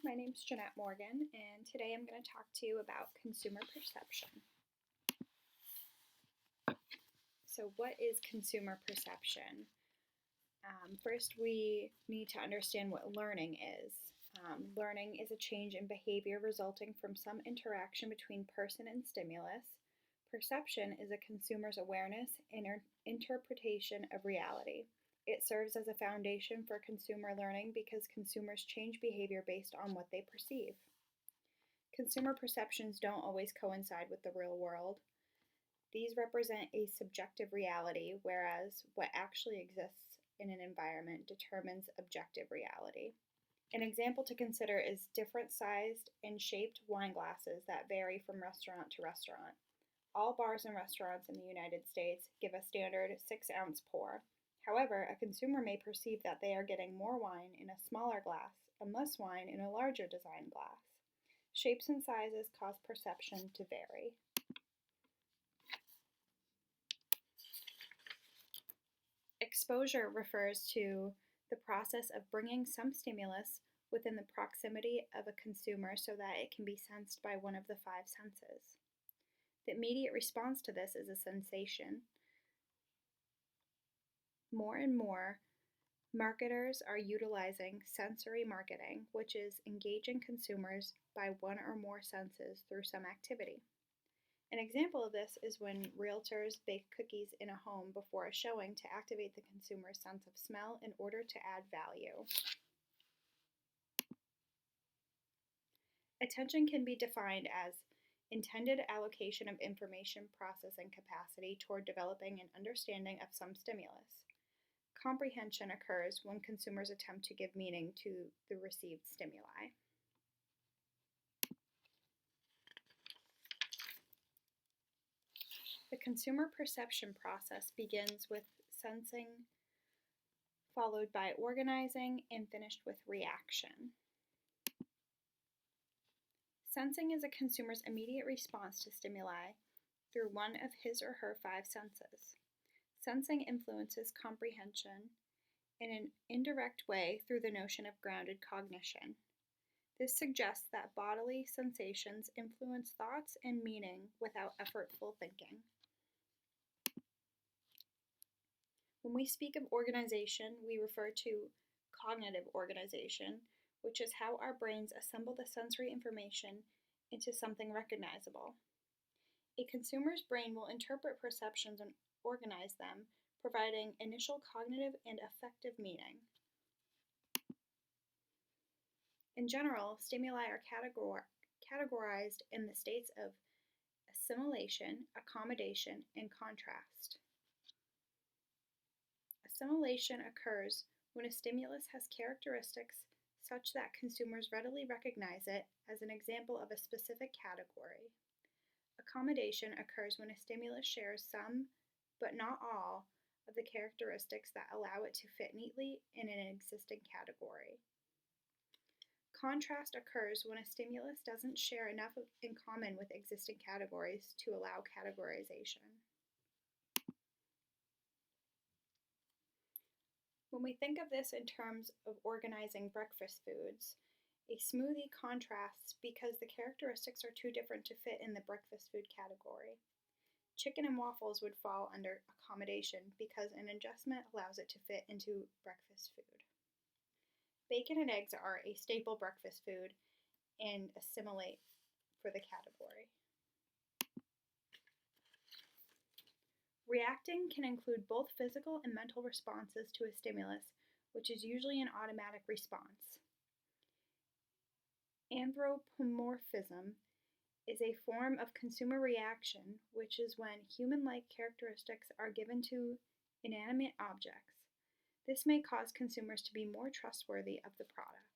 my name's Jeanette Morgan, and today I'm going to talk to you about consumer perception. So, what is consumer perception? First, we need to understand what learning is. Learning is a change in behavior resulting from some interaction between person and stimulus. Perception is a consumer's awareness and interpretation of reality. It serves as a foundation for consumer learning because consumers change behavior based on what they perceive. Consumer perceptions don't always coincide with the real world. These represent a subjective reality, whereas what actually exists in an environment determines objective reality. An example to consider is different sized and shaped wine glasses that vary from restaurant to restaurant. All bars and restaurants in the United States give a standard 6-ounce pour. However, a consumer may perceive that they are getting more wine in a smaller glass and less wine in a larger design glass. Shapes and sizes cause perception to vary. Exposure refers to the process of bringing some stimulus within the proximity of a consumer so that it can be sensed by one of the 5 senses. The immediate response to this is a sensation. More and more, marketers are utilizing sensory marketing, which is engaging consumers by one or more senses through some activity. An example of this is when realtors bake cookies in a home before a showing to activate the consumer's sense of smell in order to add value. Attention can be defined as intended allocation of information processing capacity toward developing an understanding of some stimulus. Comprehension occurs when consumers attempt to give meaning to the received stimuli. The consumer perception process begins with sensing, followed by organizing, and finished with reaction. Sensing is a consumer's immediate response to stimuli through one of his or her 5 senses. Sensing influences comprehension in an indirect way through the notion of grounded cognition. This suggests that bodily sensations influence thoughts and meaning without effortful thinking. When we speak of organization, we refer to cognitive organization, which is how our brains assemble the sensory information into something recognizable. A consumer's brain will interpret perceptions and organize them, providing initial cognitive and affective meaning. In general, stimuli are categorized in the states of assimilation, accommodation, and contrast. Assimilation occurs when a stimulus has characteristics such that consumers readily recognize it as an example of a specific category. Accommodation occurs when a stimulus shares some, but not all, of the characteristics that allow it to fit neatly in an existing category. Contrast occurs when a stimulus doesn't share enough in common with existing categories to allow categorization. When we think of this in terms of organizing breakfast foods, a smoothie contrasts because the characteristics are too different to fit in the breakfast food category. Chicken and waffles would fall under accommodation because an adjustment allows it to fit into breakfast food. Bacon and eggs are a staple breakfast food and assimilate for the category. Reacting can include both physical and mental responses to a stimulus, which is usually an automatic response. Anthropomorphism is a form of consumer reaction, which is when human-like characteristics are given to inanimate objects. This may cause consumers to be more trustworthy of the product.